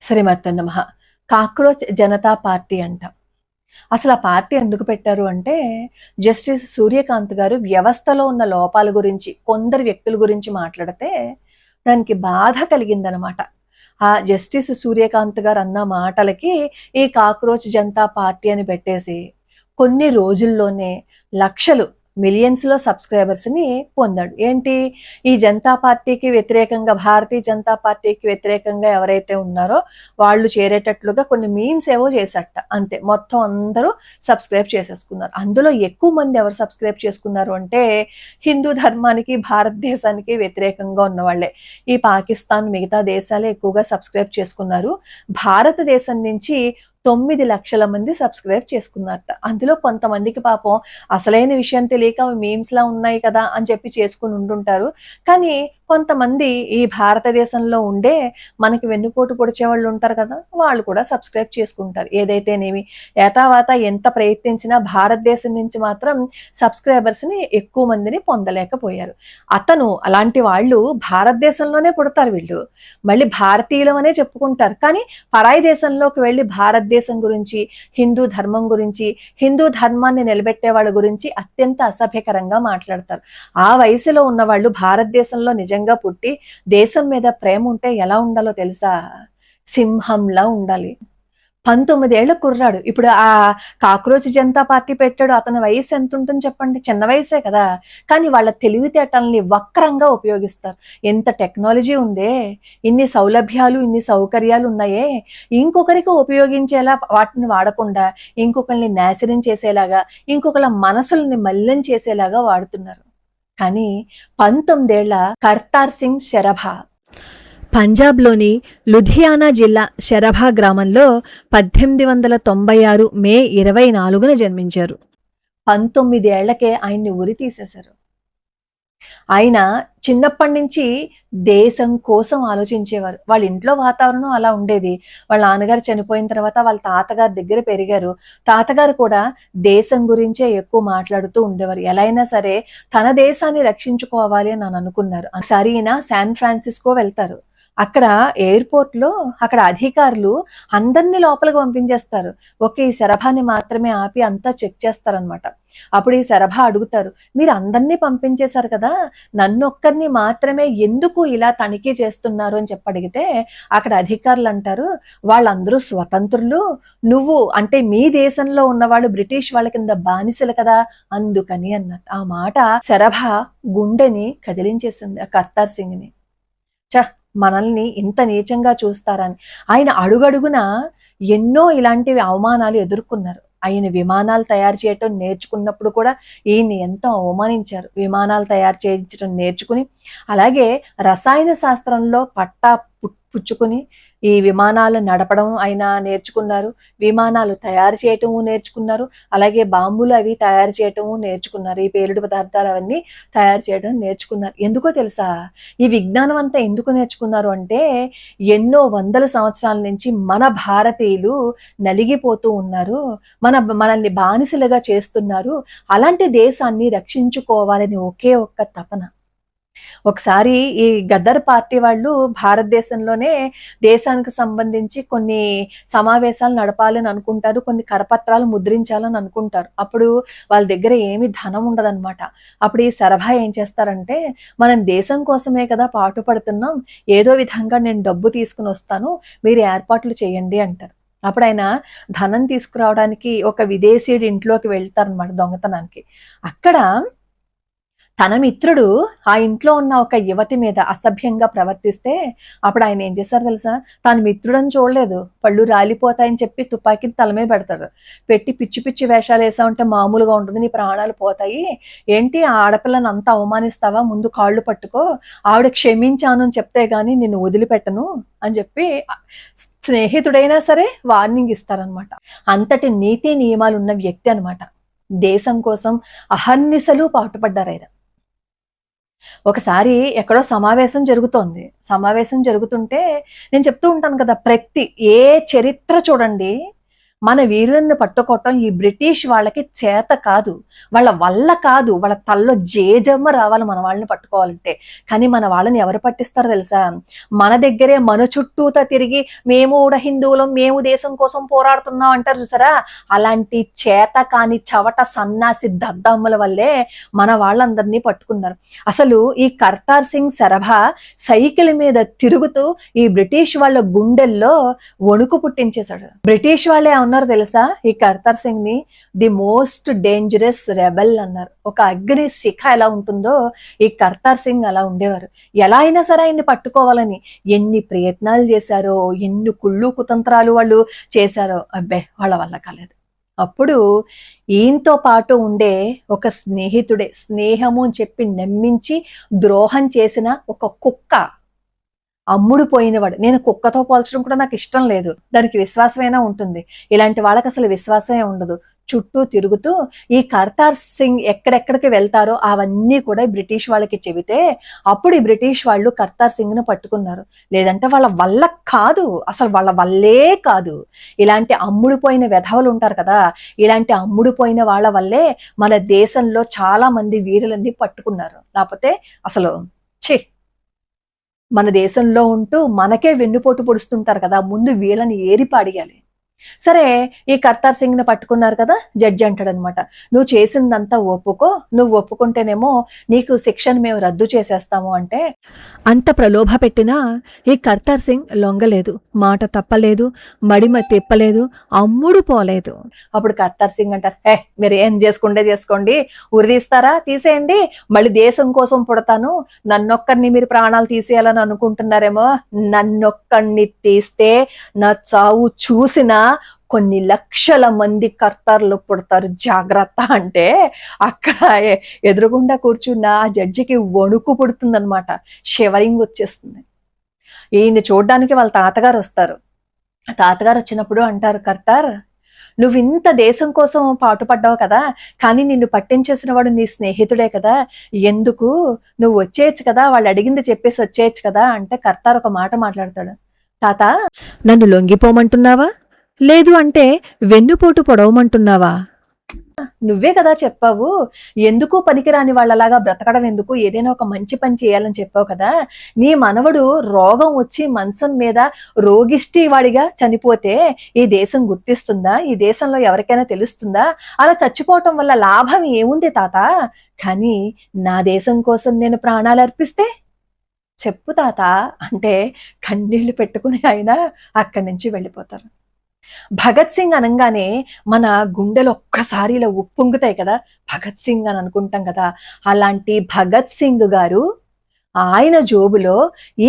శ్రీమతి నమః. Cockroach Janata party అంట. అసలు ఆ పార్టీ ఎందుకు పెట్టారు అంటే, జస్టిస్ సూర్యకాంత్ గారు వ్యవస్థలో ఉన్న లోపాల గురించి, కొందరు వ్యక్తుల గురించి మాట్లాడితే దానికి బాధ కలిగిందనమాట. ఆ జస్టిస్ సూర్యకాంత్ గారు అన్న మాటలకి ఈ కాక్రోచ్ జనతా పార్టీ అని పెట్టేసి కొన్ని రోజుల్లోనే లక్షలు, మిలియన్స్ లో సబ్స్క్రైబర్స్ ని పొందాడు. ఏంటి, ఈ జనతా పార్టీకి వ్యతిరేకంగా, భారతీయ జనతా పార్టీకి వ్యతిరేకంగా ఎవరైతే ఉన్నారో వాళ్ళు చేరేటట్లుగా కొన్ని మీమ్స్ ఏవో చేసట. అంతే, మొత్తం అందరూ సబ్స్క్రైబ్ చేసేసుకున్నారు. అందులో ఎక్కువ మంది ఎవరు సబ్స్క్రైబ్ చేసుకున్నారు అంటే హిందూ ధర్మానికి, భారతదేశానికి వ్యతిరేకంగా ఉన్న వాళ్ళే. ఈ పాకిస్తాన్, మిగతా దేశాలే ఎక్కువగా సబ్స్క్రైబ్ చేసుకున్నారు. భారతదేశం నుంచి 9 లక్షల మంది సబ్స్క్రైబ్ చేసుకున్నారట. అందులో కొంతమందికి పాపం అసలైన విషయం తెలియక మీమ్స్ లా ఉన్నాయి కదా అని చెప్పి చేసుకుని ఉంటుంటారు. కానీ కొంతమంది ఈ భారతదేశంలో ఉండే మనకి వెన్నుపోటు పొడిచే వాళ్ళు ఉంటారు కదా, వాళ్ళు కూడా సబ్స్క్రైబ్ చేసుకుంటారు. ఏదైతేనేమి ఏతావాత ఎంత ప్రయత్నించినా భారతదేశం నుంచి మాత్రం సబ్స్క్రైబర్స్ ని ఎక్కువ మందిని పొందలేకపోయారు. అతను అలాంటి వాళ్ళు భారతదేశంలోనే పుడతారు, వీళ్ళు మళ్ళీ భారతీయులమనే చెప్పుకుంటారు. కానీ పరాయి దేశంలోకి వెళ్ళి భారతదేశం గురించి, హిందూ ధర్మం గురించి, హిందూ ధర్మాన్ని నిలబెట్టే వాళ్ళ గురించి అత్యంత అసభ్యకరంగా మాట్లాడతారు. ఆ వయసులో ఉన్న వాళ్ళు భారతదేశంలో నిజంగా పుట్టి దేశం మీద ప్రేమ ఉంటే ఎలా ఉండాలో తెలుసా? సింహంలా ఉండాలి. 19 ఏళ్ల కుర్రాడు ఇప్పుడు ఆ కాక్రోచ్ జనతా పార్టీ పెట్టాడు. అతని వయసు ఎంత ఉంటుంది చెప్పండి? చిన్న వయసే కదా. కానీ వాళ్ళ తెలివితేటల్ని వక్రంగా ఉపయోగిస్తారు. ఎంత టెక్నాలజీ ఉందే, ఇన్ని సౌలభ్యాలు, ఇన్ని సౌకర్యాలు ఉన్నాయే, ఇంకొకరికి ఉపయోగించేలా వాటిని వాడకుండా ఇంకొకరిని నాశనం చేసేలాగా, ఇంకొకళ్ళ మనసుల్ని మలినం చేసేలాగా వాడుతున్నారు. కానీ 19 ఏళ్ల కర్తార్ సింగ్ శరభా పంజాబ్లోని లుధియానా జిల్లా శరభా గ్రామంలో 1896 మే 24న జన్మించారు. 19 ఏళ్లకే ఆయన్ని ఉరి తీసేశారు. ఆయన చిన్నప్పటి నుంచి దేశం కోసం ఆలోచించేవారు. వాళ్ళ ఇంట్లో వాతావరణం అలా ఉండేది. వాళ్ళ నాన్నగారు చనిపోయిన తర్వాత వాళ్ళ తాతగారి దగ్గర పెరిగారు. తాతగారు కూడా దేశం గురించే ఎక్కువ మాట్లాడుతూ ఉండేవారు. ఎలా అయినా సరే తన దేశాన్ని రక్షించుకోవాలి అని అనుకున్నారు. ఒకసారి ఈయన శాన్ ఫ్రాన్సిస్కో వెళ్తారు. అక్కడ ఎయిర్పోర్ట్ లో అక్కడ అధికారులు అందరినీ లోపలికి పంపించేస్తారు. ఒకే ఈ శరభాని మాత్రమే ఆపి అంతా చెక్ చేస్తారనమాట. అప్పుడు ఈ శరభా అడుగుతారు, మీరు అందరినీ పంపించేశారు కదా, నన్నొక్కరిని మాత్రమే ఎందుకు ఇలా తనిఖీ చేస్తున్నారు అని చెప్పి అడిగితే అక్కడ అధికారులు అంటారు, వాళ్ళందరూ స్వతంత్రులు, నువ్వు అంటే మీ దేశంలో ఉన్నవాళ్ళు బ్రిటిష్ వాళ్ళ కింద బానిసలు కదా, అందుకని అన్నట్టు. ఆ మాట శరభా గుండెని కదిలించేసింది ఆ కర్తార్ సింగ్ ని. మనల్ని ఇంత నీచంగా చూస్తారని. ఆయన అడుగడుగున ఎన్నో ఇలాంటివి అవమానాలు ఎదుర్కొన్నారు. ఆయన విమానాలు తయారు చేయటం నేర్చుకున్నప్పుడు కూడా ఈయన్ని ఎంతో అవమానించారు. విమానాలు తయారు చేయించడం నేర్చుకుని, అలాగే రసాయన శాస్త్రంలో పట్టా పుచ్చుకుని ఈ విమానాలు నడపడం ఆయన నేర్చుకున్నారు. విమానాలు తయారు చేయటము నేర్చుకున్నారు. అలాగే బాంబులు అవి తయారు చేయటము నేర్చుకున్నారు. ఈ పేలుడు పదార్థాలు అవన్నీ తయారు చేయడం నేర్చుకున్నారు. ఎందుకో తెలుసా, ఈ విజ్ఞానం అంతా ఎందుకు నేర్చుకున్నారు అంటే ఎన్నో వందల సంవత్సరాల నుంచి మన భారతీయులు నలిగిపోతూ ఉన్నారు, మనల్ని బానిసలుగా చేస్తున్నారు, అలాంటి దేశాన్ని రక్షించుకోవాలని ఒకే ఒక్క తపన. ఒకసారి ఈ గద్దర్ పార్టీ వాళ్ళు భారతదేశంలోనే దేశానికి సంబంధించి కొన్ని సమావేశాలు నడపాలని అనుకుంటారు, కొన్ని కరపత్రాలు ముద్రించాలని అనుకుంటారు. అప్పుడు వాళ్ళ దగ్గర ఏమి ధనం ఉండదన్నమాట. అప్పుడు ఈ శరభా ఏం చేస్తారంటే, మనం దేశం కోసమే కదా పాటుపడుతున్నాం, ఏదో విధంగా నేను డబ్బు తీసుకుని వస్తాను, మీరు ఏర్పాట్లు చేయండి అంటారు. అప్పుడు ఆయన ధనం తీసుకురావడానికి ఒక విదేశీయుడి ఇంట్లోకి వెళ్తారనమాట, దొంగతనానికి. అక్కడ తన మిత్రుడు ఆ ఇంట్లో ఉన్న ఒక యువతి మీద అసభ్యంగా ప్రవర్తిస్తే అప్పుడు ఆయన ఏం చేశారు తెలుసా, తన మిత్రుడని చూడలేదు, పళ్ళు రాలిపోతాయని చెప్పి తుపాకీని తల మీద పెడతారు. పెట్టి పిచ్చి పిచ్చి వేషాలు వేసామంటే మామూలుగా ఉంటుంది, నీ ప్రాణాలు పోతాయి, ఏంటి ఆ ఆడపిల్లని అంతా అవమానిస్తావా, ముందు కాళ్ళు పట్టుకో, ఆవిడ క్షమించాను అని చెప్తే గానీ నిన్ను వదిలిపెట్టను అని చెప్పి స్నేహితుడైనా సరే వార్నింగ్ ఇస్తారనమాట. అంతటి నీతి నియమాలు ఉన్న వ్యక్తి అనమాట. దేశం కోసం అహర్నిశలు పాటుపడ్డారు ఆయన. ఒకసారి ఎక్కడో సమావేశం జరుగుతోంది. సమావేశం జరుగుతుంటే నేను చెప్తూ ఉంటాను కదా, ప్రతి ఏ చరిత్ర చూడండి, మన వీరులను పట్టుకోవటం ఈ బ్రిటిష్ వాళ్ళకి చేత కాదు, వాళ్ళ వల్ల కాదు, వాళ్ళ తల్లో జేజమ్మ రావాలి మన వాళ్ళని పట్టుకోవాలంటే. కానీ మన వాళ్ళని ఎవరు పట్టిస్తారో తెలుసా? మన దగ్గరే మన చుట్టూతా తిరిగి మేము కూడా హిందువులం, మేము దేశం కోసం పోరాడుతున్నాం అంటారు చూసారా, అలాంటి చేత కాని చవట సన్నాసి దద్దమ్మల వల్లే మన వాళ్ళందరినీ పట్టుకున్నారు. అసలు ఈ కర్తార్ సింగ్ సరభా సైకిల్ మీద తిరుగుతూ ఈ బ్రిటిష్ వాళ్ళ గుండెల్లో వణుకు పుట్టించేశాడు. బ్రిటిష్ వాళ్ళే ఉన్నారు తెలుసా ఈ కర్తార్ సింగ్ ని ది మోస్ట్ డేంజరస్ రెబెల్ అన్నారు. ఒక అగ్ని శిఖ ఎలా ఉంటుందో ఈ కర్తార్ సింగ్ అలా ఉండేవారు. ఎలా అయినా సరే ఆయన్ని పట్టుకోవాలని ఎన్ని ప్రయత్నాలు చేశారో, ఎన్ని కుళ్ళు కుతంత్రాలు వాళ్ళు చేశారో, అబ్బే వాళ్ళ వల్ల కాలేదు. అప్పుడు ఈయనతో పాటు ఉండే ఒక స్నేహితుడే, స్నేహము అని చెప్పి నమ్మించి ద్రోహం చేసిన ఒక కుక్క, అమ్ముడు పోయినవాడు. నేను కుక్కతో పోల్చడం కూడా నాకు ఇష్టం లేదు, దానికి విశ్వాసమైనా ఉంటుంది. ఇలాంటి వాళ్ళకి అసలు విశ్వాసమే ఉండదు. చుట్టూ తిరుగుతూ ఈ కర్తార్ సింగ్ ఎక్కడెక్కడికి వెళ్తారో అవన్నీ కూడా బ్రిటిష్ వాళ్ళకి చెబితే అప్పుడు ఈ బ్రిటిష్ వాళ్ళు కర్తార్ సింగ్ ను పట్టుకున్నారు. లేదంటే వాళ్ళ వల్ల కాదు, అసలు వాళ్ళ వల్లే కాదు. ఇలాంటి అమ్ముడుపోయిన వెధవలు ఉంటారు కదా, ఇలాంటి అమ్ముడుపోయిన వాళ్ళ వల్లే మన దేశంలో చాలా మంది వీరులన్నీ పట్టుకున్నారు. లేకపోతే అసలు మన దేశంలో ఉంటూ మనకే వెన్నుపోటు పొడుస్తుంటారు కదా, ముందు వీళ్ళని ఏరిపాడియాలి. సరే, ఈ కర్తార్ సింగ్ ని పట్టుకున్నారు కదా, జడ్జి అంటాడనమాట, నువ్వు చేసిందంతా ఒప్పుకో, నువ్వు ఒప్పుకుంటేనేమో నీకు శిక్షను మేము రద్దు చేసేస్తాము అంటే. అంత ప్రలోభ పెట్టినా ఈ కర్తార్ సింగ్ లొంగలేదు, మాట తప్పలేదు, మడిమ తిప్పలేదు, అమ్ముడు పోలేదు. అప్పుడు కర్తార్ సింగ్ అంటారు, మీరు ఏం చేసుకోండి, ఉరిదీస్తారా తీసేయండి, మళ్ళీ దేశం కోసం పుడతాను, నన్నొక్కరిని మీరు ప్రాణాలు తీసేయాలని అనుకుంటున్నారేమో, నన్నొక్కడిని తీస్తే నా చావు చూసిన కొన్ని లక్షల మంది కర్తార్లు పుడతారు, జాగ్రత్త అంటే అక్కడ ఎదురుగుండా కూర్చున్న ఆ జడ్జికి వణుకు పుడుతుందన్నమాట, షివరింగ్ వచ్చేస్తుంది. ఈయన్ని చూడడానికి వాళ్ళ తాతగారు వస్తారు. తాతగారు వచ్చినప్పుడు అంటారు, కర్తార్ నువ్వు ఇంత దేశం కోసం పాటుపడ్డావు కదా, కానీ నిన్ను పట్టించేసిన వాడు నీ స్నేహితుడే కదా, ఎందుకు నువ్వు వచ్చేయచ్చు కదా, వాళ్ళు అడిగింది చెప్పేసి వచ్చేయచ్చు కదా అంటే కర్తార్ ఒక మాట మాట్లాడతాడు, తాత నన్ను లొంగిపోమంటున్నావా, లేదు అంటే వెన్నుపోటు పొడవమంటున్నావా? నువ్వే కదా చెప్పావు, ఎందుకు పనికిరాని వాళ్ళలాగా బ్రతకడం ఎందుకు, ఏదైనా ఒక మంచి పని చేయాలని చెప్పావు కదా, నీ మనవడు రోగం వచ్చి మంచం మీద రోగిష్టి వాడిగా చనిపోతే ఈ దేశం గుర్తిస్తుందా, ఈ దేశంలో ఎవరికైనా తెలుస్తుందా, అలా చచ్చిపోవటం వల్ల లాభం ఏముంది తాత, కానీ నా దేశం కోసం నేను ప్రాణాలు అర్పిస్తే చెప్పు తాత అంటే కన్నీళ్లు పెట్టుకుని ఆయన అక్కడి నుంచి వెళ్ళిపోతారు. భగత్ సింగ్ అనగానే మన గుండెలు ఒక్కసారి ఇలా ఉప్పొంగుతాయి కదా, భగత్ సింగ్ అని అనుకుంటాం కదా, అలాంటి భగత్ సింగ్ గారు ఆయన జోబులో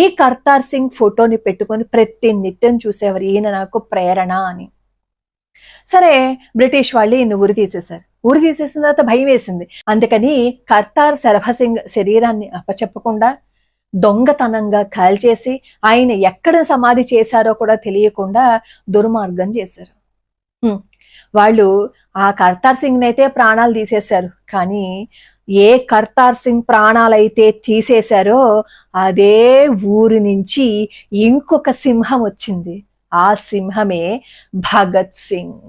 ఈ కర్తార్ సింగ్ ఫోటోని పెట్టుకొని ప్రతి నిత్యం చూసేవారు, ఈయన నాకు ప్రేరణ అని. సరే, బ్రిటిష్ వాళ్ళు ఈయన ఉరి తీసేశారు. ఉరి తీసేసిన తర్వాత భయం వేసింది, అందుకని కర్తార్ సరభా సింగ్ శరీరాన్ని అప్పచెప్పకుండా దొంగతనంగా కాల్చేసి ఆయన ఎక్కడ సమాధి చేశారో కూడా తెలియకుండా దుర్మార్గం చేశారు. వాళ్ళు ఆ కర్తార్ సింగ్ అయితే ప్రాణాలు తీసేశారు, కానీ ఏ కర్తార్ సింగ్ ప్రాణాలైతే తీసేశారో అదే ఊరి నుంచి ఇంకొక సింహం వచ్చింది. ఆ సింహమే భగత్ సింగ్.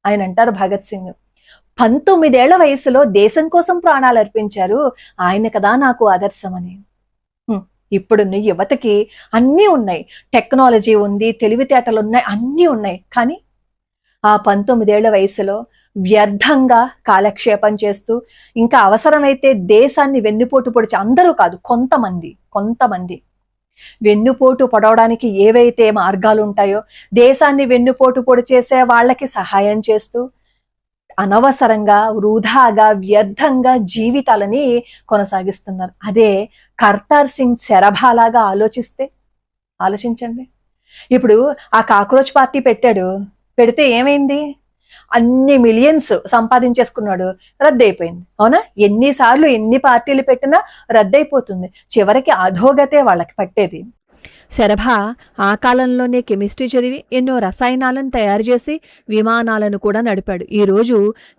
ఆయన అంటారు, భగత్ సింగ్ 19 ఏళ్ల వయసులో దేశం కోసం ప్రాణాలు అర్పించారు, ఆయన కదా నాకు ఆదర్శమని. ఇప్పుడున్న యువతకి అన్నీ ఉన్నాయి, టెక్నాలజీ ఉంది, తెలివితేటలు ఉన్నాయి, అన్నీ ఉన్నాయి, కానీ ఆ 19 ఏళ్ల వయసులో వ్యర్థంగా కాలక్షేపం చేస్తూ, ఇంకా అవసరమైతే దేశాన్ని వెన్నుపోటు పొడిచి, అందరూ కాదు కొంతమంది వెన్నుపోటు పొడవడానికి ఏవైతే మార్గాలు ఉంటాయో దేశాన్ని వెన్నుపోటు పొడిచేసే వాళ్ళకి సహాయం చేస్తూ అనవసరంగా వృధాగా వ్యర్థంగా జీవితాలని కొనసాగిస్తున్నారు. అదే కర్తార్ సింగ్ శరభాలాగా ఆలోచించండి. ఇప్పుడు ఆ కాక్రోచ్ పార్టీ పెడితే ఏమైంది, అన్ని మిలియన్స్ సంపాదించేసుకున్నాడు, రద్దయిపోయింది. అవునా, ఎన్నిసార్లు ఎన్ని పార్టీలు పెట్టినా రద్దయిపోతుంది, చివరికి అధోగతే వాళ్ళకి పట్టేది. శరభ ఆ కాలంలోనే కెమిస్ట్రీ చదివి ఎన్నో రసాయనాలను తయారు చేసి విమానాలను కూడా నడిపాడు. ఈరోజు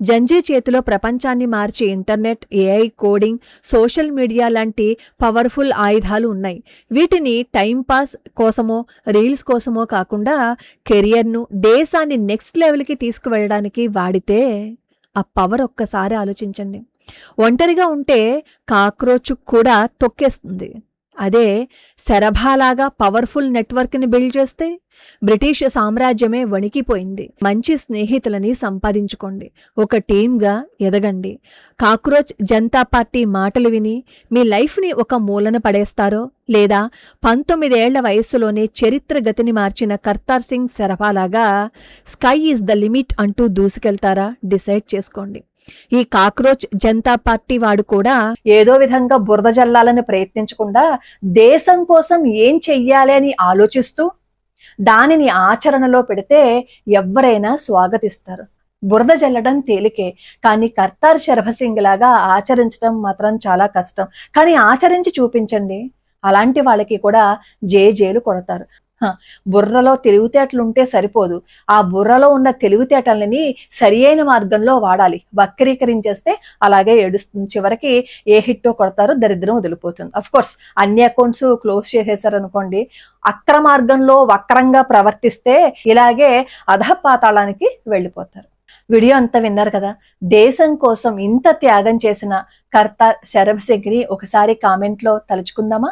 జంజీ చేతిలో ప్రపంచాన్ని మార్చే internet, AI, coding, social media లాంటి పవర్ఫుల్ ఆయుధాలు ఉన్నాయి. వీటిని టైంపాస్ కోసమో రీల్స్ కోసమో కాకుండా కెరియర్ను, దేశాన్ని నెక్స్ట్ లెవెల్కి తీసుకువెళ్ళడానికి వాడితే ఆ పవర్ ఒక్కసారి ఆలోచించండి. ఒంటరిగా ఉంటే కాక్రోచ్ కూడా తొక్కేస్తుంది. అదే శరభాలాగా పవర్ఫుల్ నెట్వర్క్ని బిల్డ్ చేస్తే బ్రిటిష్ సామ్రాజ్యమే వణికిపోయింది. మంచి స్నేహితులని సంపాదించుకోండి, ఒక టీమ్గా ఎదగండి. కాక్రోచ్ జనతా పార్టీ మాటలు విని మీ లైఫ్ని ఒక మూలన పడేస్తారో, లేదా 19 ఏళ్ల వయస్సులోనే చరిత్ర గతిని మార్చిన కర్తార్ సింగ్ శరభాలాగా స్కై ఈజ్ ద లిమిట్ అంటూ దూసుకెళ్తారా డిసైడ్ చేసుకోండి. ఈ కాక్రోచ్ జనతా పార్టీ వాడు కూడా ఏదో విధంగా బురద జల్లాలని ప్రయత్నించకుండా దేశం కోసం ఏం చెయ్యాలి అని ఆలోచిస్తూ దానిని ఆచరణలో పెడితే ఎవరైనా స్వాగతిస్తారు. బురద జల్లడం తేలికే, కానీ కర్తార్ శరభసింగ్ లాగా ఆచరించడం మాత్రం చాలా కష్టం. కానీ ఆచరించి చూపించండి, అలాంటి వాళ్ళకి కూడా జేజేలు కొడతారు. బుర్రలో తెలివితేటలుంటే సరిపోదు, ఆ బుర్రలో ఉన్న తెలివితేటలని సరి అయిన మార్గంలో వాడాలి. వక్రీకరించేస్తే అలాగే ఏడుస్తుంది. చివరికి ఏ హిట్టో కొడతారో దరిద్రం వదిలిపోతుంది. అఫ్ కోర్స్ అన్ని అకౌంట్స్ క్లోజ్ చేసేసారు అనుకోండి, అక్రమార్గంలో వక్రంగా ప్రవర్తిస్తే ఇలాగే అధపాతాళానికి వెళ్ళిపోతారు. వీడియో అంతా విన్నారు కదా. దేశం కోసం ఇంత త్యాగం చేసిన కర్తార్ శరభసింగ్ని ఒకసారి కామెంట్లో తలుచుకుందామా?